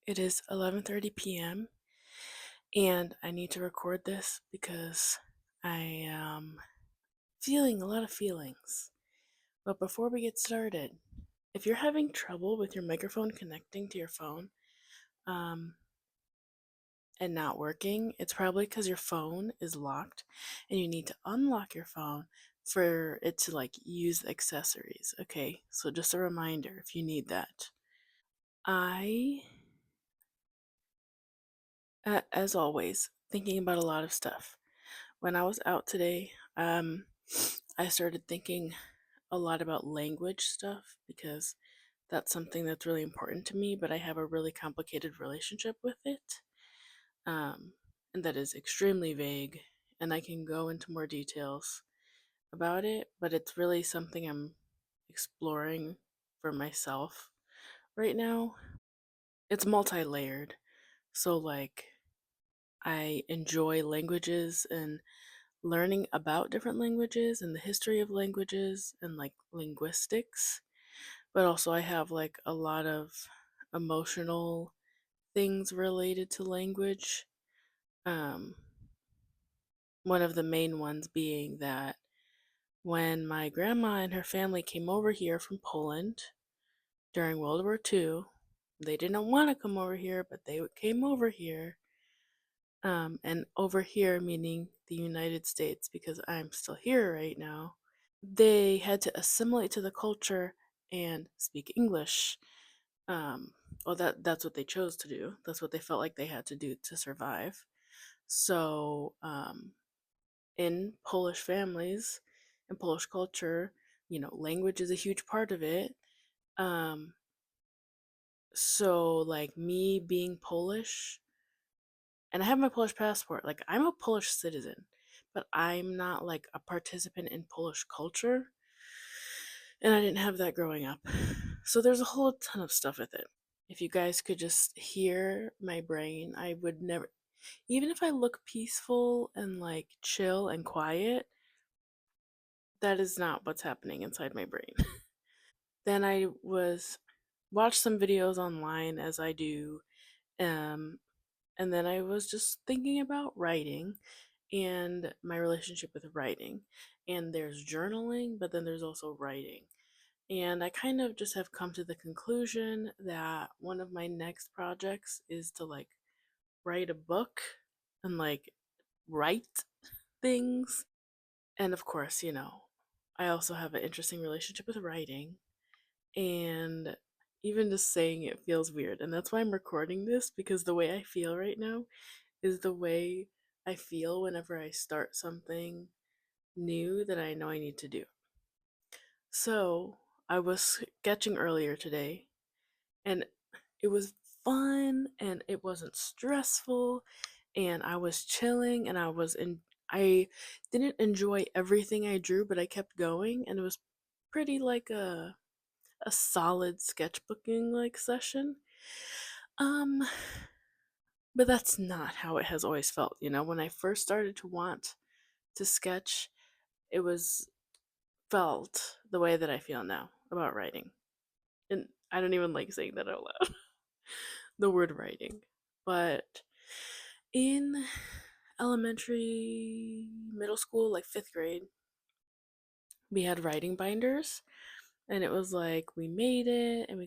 It is 11:30 p.m. and I need to record this because I am feeling a lot of feelings. But before we get started, if you're having trouble with your microphone connecting to your phone um, and not working, it's probably because your phone is locked and you need to unlock your phone for it to use accessories. Okay, so just a reminder if you need that. I as always, thinking about a lot of stuff. When I was out today, I started thinking a lot about language stuff because that's something that's really important to me, but I have a really complicated relationship with it. Um, and that is extremely vague, and I can go into more details about it, but it's really something I'm exploring for myself right now. It's multi layered. So, I enjoy languages and learning about different languages and the history of languages and linguistics, but also I have a lot of emotional things related to language. Um, One of the main ones being that when my grandma and her family came over here from Poland during World War II, they didn't want to come over here, but they came over here. And over here meaning the United States because I'm still here right now. They had to assimilate to the culture and speak English. Um, well, that's what they chose to do. That's what they felt like they had to do to survive. So, in Polish families and Polish culture, language is a huge part of it. Um, so, me being Polish, and I have my Polish passport. I'm a Polish citizen, but I'm not a participant in Polish culture, and I didn't have that growing up. So there's a whole ton of stuff with it. If you guys could just hear my brain, I would never, even if I look peaceful and chill and quiet, that is not what's happening inside my brain. Then I was watched some videos online as I do, um, and then I was just thinking about writing and my relationship with writing. And there's journaling, but then there's also writing. And I kind of just have come to the conclusion that one of my next projects is to write a book and write things. And of course, I also have an interesting relationship with writing. And even just saying it feels weird. And that's why I'm recording this because the way I feel right now is the way I feel whenever I start something new that I know I need to do. So I was sketching earlier today and it was fun and it wasn't stressful and I was chilling and I didn't enjoy everything I drew, but I kept going and it was pretty a solid sketchbooking session. Um but that's not how it has always felt, when I first started to want to sketch, it was felt the way that I feel now about writing. And I don't even like saying that out loud. The word writing. But in elementary, middle school, like 5th grade, we had writing binders and it was we made it and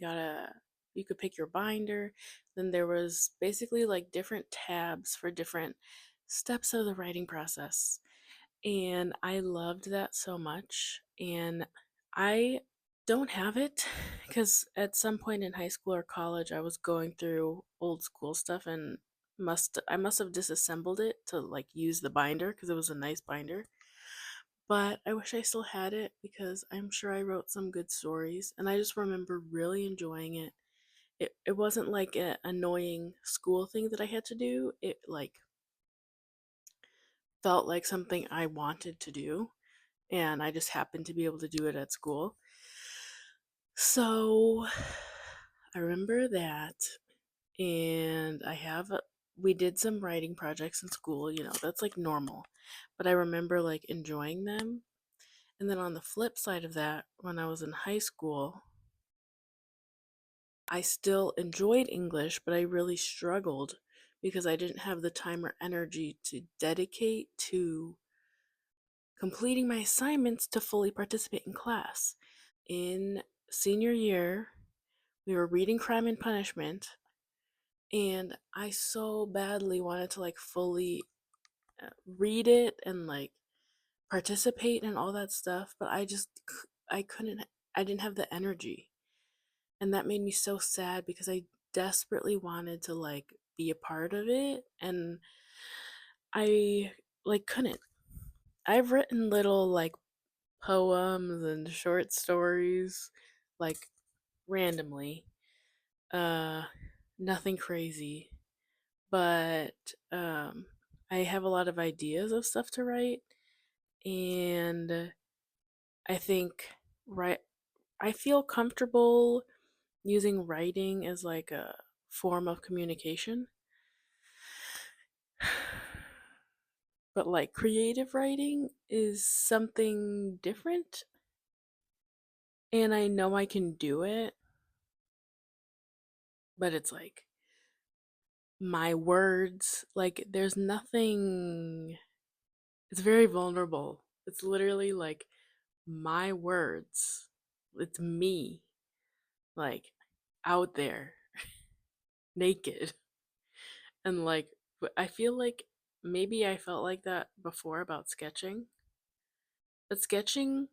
you could pick your binder. Then there was basically different tabs for different steps of the writing process. And I loved that so much. And I don't have it because at some point in high school or college, I was going through old school stuff and I must have disassembled it to use the binder because it was a nice binder. But I wish I still had it because I'm sure I wrote some good stories and I just remember really enjoying it. It wasn't like an annoying school thing that I had to do. It felt like something I wanted to do and I just happened to be able to do it at school. So I remember that, and we did some writing projects in school, that's normal. But I remember enjoying them. And then on the flip side of that, when I was in high school, I still enjoyed English, but I really struggled because I didn't have the time or energy to dedicate to completing my assignments to fully participate in class. In senior year, we were reading Crime and Punishment, and I so badly wanted to like fully read it and like participate and all that stuff, but I couldn't, I didn't have the energy. And that made me so sad because I desperately wanted to like be a part of it, and I like couldn't. I've written little like poems and short stories like randomly. Uh Nothing crazy, but I have a lot of ideas of stuff to write, and I think right I feel comfortable using writing as like a form of communication. But like creative writing is something different, and I know I can do it, but it's like my words, like there's nothing, it's very vulnerable. It's literally like my words. It's me, like out there, naked. And like I feel like maybe I felt like that before about sketching. But sketching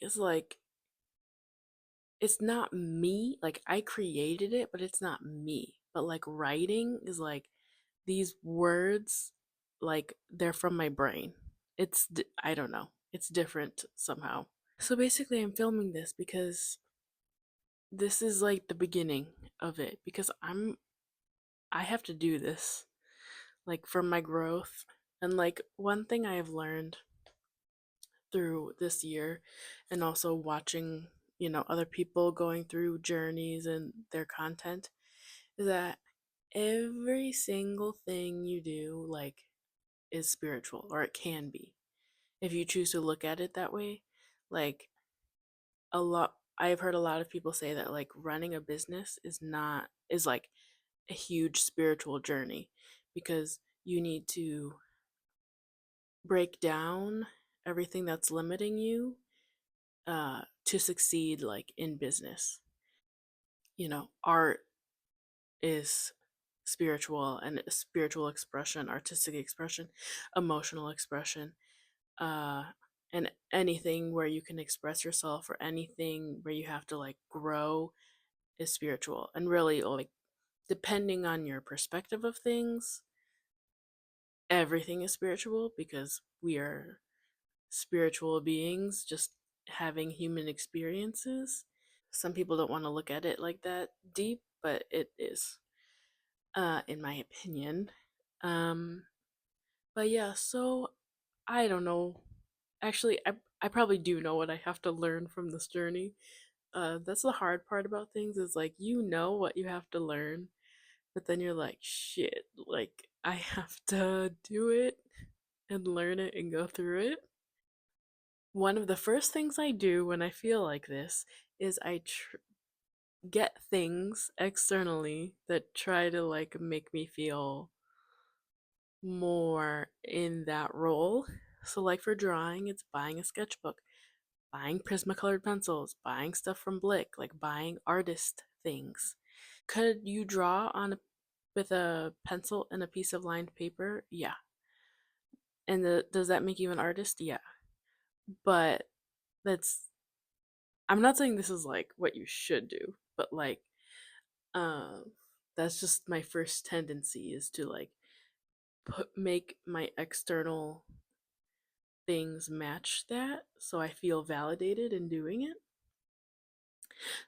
is like it's not me. Like I created it, but it's not me. But like writing is like these words, like they're from my brain. I don't know. It's different somehow. So basically, I'm filming this because this is like the beginning of it because I have to do this like for my growth. And like one thing I have learned through this year and also watching, other people going through journeys and their content is that every single thing you do like is spiritual, or it can be if you choose to look at it that way. Like a lot I've heard a lot of people say that like running a business is like a huge spiritual journey because you need to break down everything that's limiting you to succeed like in business. Art is spiritual, and spiritual expression, artistic expression, emotional expression, uh and anything where you can express yourself or anything where you have to like grow is spiritual. And really, like, depending on your perspective of things, everything is spiritual because we are spiritual beings just having human experiences. Some people don't want to look at it like that deep, but it is, in my opinion. Um, but yeah, so I don't know. Actually, I probably do know what I have to learn from this journey. That's the hard part about things is like you know what you have to learn, but then you're like, shit, like I have to do it and learn it and go through it. One of the first things I do when I feel like this is get things externally that try to like make me feel more in that role. So like for drawing, it's buying a sketchbook, buying Prismacolor pencils, buying stuff from Blick, like buying artist things. Could you draw with a pencil and a piece of lined paper? Yeah. And does that make you an artist? Yeah. But that's I'm not saying this is like what you should do, but like um that's just my first tendency is to like make my external things match that so I feel validated in doing it.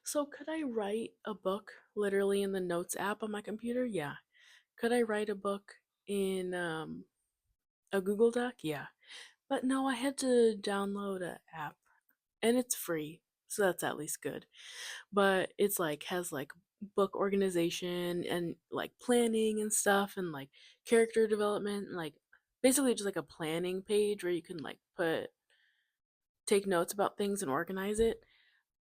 So could I write a book literally in the notes app on my computer? Yeah. Could I write a book in a Google Doc? Yeah. But no, I had to download an app, and it's free. So that's at least good. But it's like has like book organization and like planning and stuff and like character development and like basically just like a planning page where you can like take notes about things and organize it.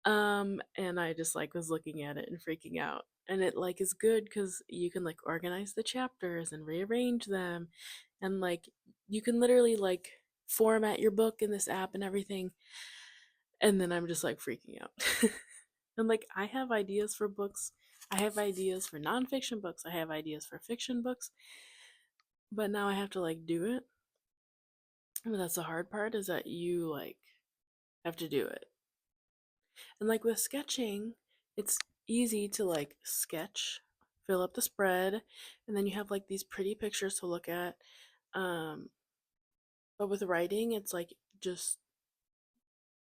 And I just like was looking at it and freaking out. And it like is good because you can like organize the chapters and rearrange them, and like you can literally like format your book in this app and everything. And then I'm just like freaking out. And like I have ideas for books. I have ideas for nonfiction books. I have ideas for fiction books. But now I have to like do it. But that's the hard part, is that you like have to do it. And like with sketching, it's easy to like sketch, fill up the spread, and then you have like these pretty pictures to look at. Um, but with writing, it's like just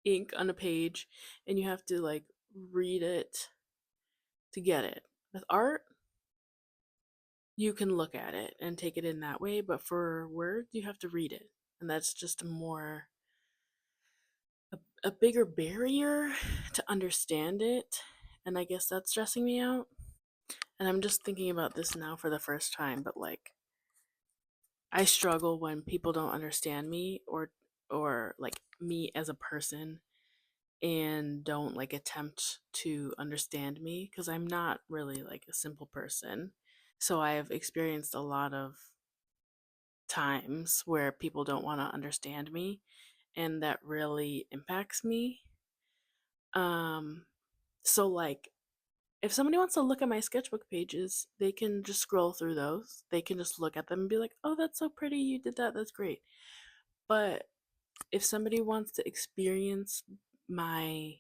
ink on a page, and you have to like read it to get it. With art, you can look at it and take it in that way, but for words, you have to read it. And that's just a bigger barrier to understand it. And I guess that's stressing me out. And I'm just thinking about this now for the first time, but like I struggle when people don't understand me, or like me as a person, and don't like attempt to understand me, because I'm not really like a simple person. So I have experienced a lot of times where people don't want to understand me, and that really impacts me. Um so like if somebody wants to look at my sketchbook pages, they can just scroll through those. They can just look at them and be like, "Oh, that's so pretty. You did that. That's great." But if somebody wants to experience my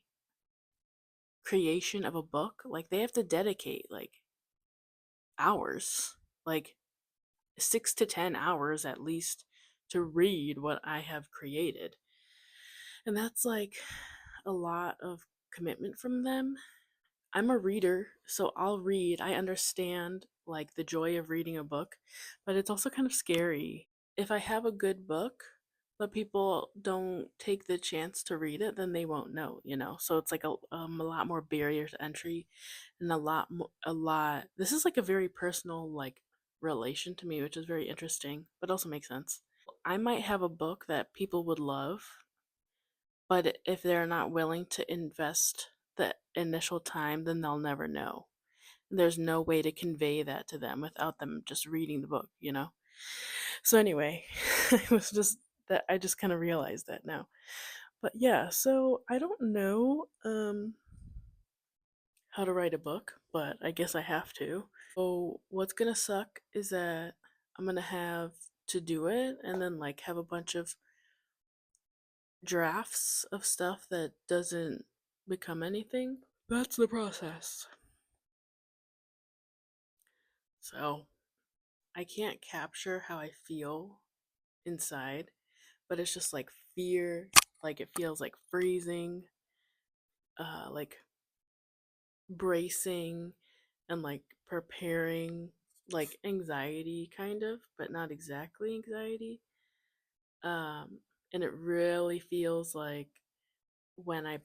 creation of a book, like they have to dedicate like hours, like 6 to 10 hours at least, to read what I have created. And that's like a lot of commitment from them. I'm a reader, so I'll read. I understand like the joy of reading a book, but it's also kind of scary. If I have a good book, but people don't take the chance to read it, then they won't know. So it's like a lot more barrier to entry, and a lot. This is like a very personal like relation to me, which is very interesting, but also makes sense. I might have a book that people would love, but if they're not willing to invest the initial time, then they'll never know. There's no way to convey that to them without them just reading the book. So anyway, it was just that I just kind of realized that now. But yeah, so I don't know how to write a book, but I guess I have to. So what's going to suck is that I'm going to have to do it and then like have a bunch of drafts of stuff that doesn't become anything. That's the process. So I can't capture how I feel inside, but it's just like fear, like it feels like freezing, like bracing, and like preparing, like anxiety kind of, but not exactly anxiety. Um, and it really feels like when I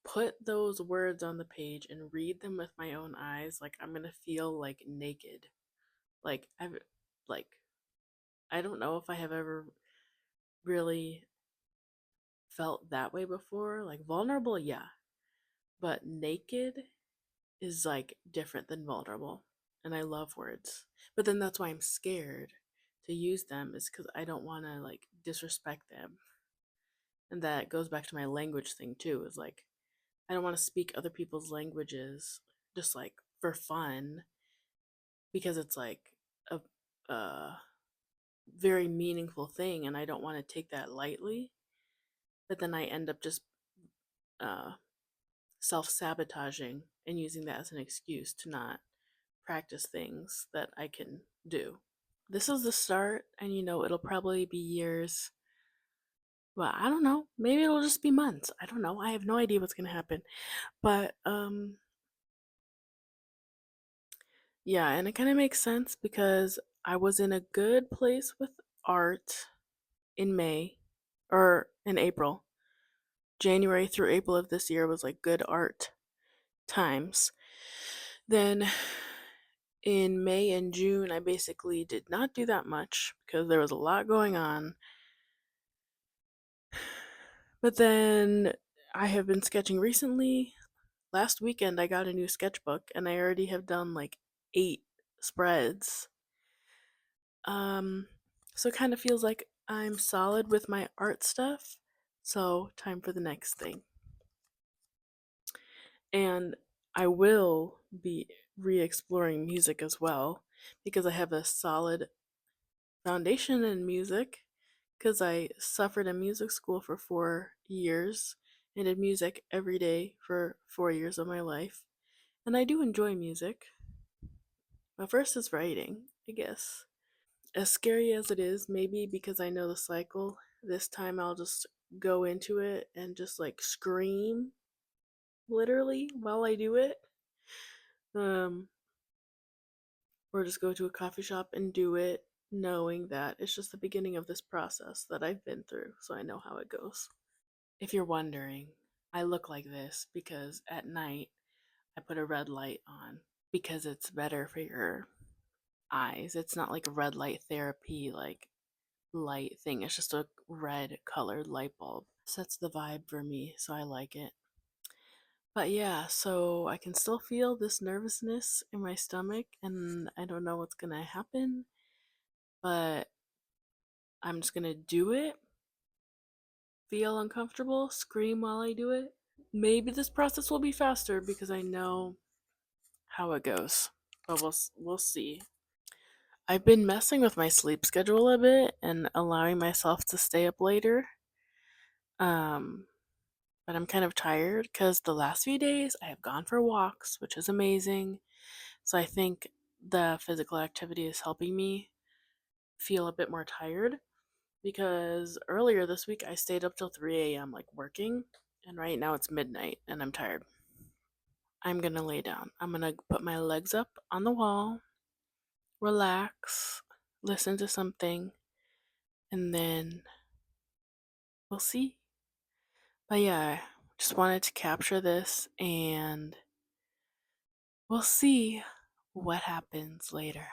put those words on the page and read them with my own eyes, like I'm gonna feel like naked. Like like I don't know if I have ever really felt that way before. Like vulnerable, yeah, but naked is like different than vulnerable. And I love words. But then that's why I'm scared to use them, is cuz I don't want to like disrespect them. And that goes back to my language thing too, is like I don't want to speak other people's languages just like for fun, because it's like a very meaningful thing, and I don't want to take that lightly. But then I end up just uh, self sabotaging and using that as an excuse to not practice things that I can do. This is the start, and it'll probably be years. Well, I don't know. Maybe it'll just be months. I don't know. I have no idea what's going to happen. But yeah, and it kind of makes sense because I was in a good place with art in May, or in April. January through April of this year was like good art times. Then in May and June, I basically did not do that much because there was a lot going on. But then I have been sketching recently. last weekend I got a new sketchbook and I already have done like 8 spreads. Um, so it kind of feels like I'm solid with my art stuff. So, time for the next thing. And I will be re exploring music as well because I have a solid foundation in music because I suffered in music school for 4 years and did music every day for 4 years of my life. And I do enjoy music. But first is writing, I guess. As scary as it is, maybe because I know the cycle, this time I'll just go into it and just like scream literally while I do it. Um, or just go to a coffee shop and do it knowing that it's just the beginning of this process that I've been through, so I know how it goes. If you're wondering, I look like this because at night I put a red light on because it's better for your eyes. It's not like a red light therapy like light thing. It's just a red colored light bulb. Sets the vibe for me, so I like it. But yeah, so I can still feel this nervousness in my stomach and I don't know what's going to happen, but I'm just going to do it. Feel uncomfortable, scream while I do it. Maybe this process will be faster because I know how it goes. But we'll see. I've been messing with my sleep schedule a bit and allowing myself to stay up later. Um, but I'm kind of tired because the last few days I have gone for walks, which is amazing. So I think the physical activity is helping me feel a bit more tired because earlier this week I stayed up till 3 a.m. like working, and right now it's midnight and I'm tired. I'm gonna lay down. I'm gonna put my legs up on the wall, relax, listen to something, and then we'll see. But yeah, just wanted to capture this and we'll see what happens later.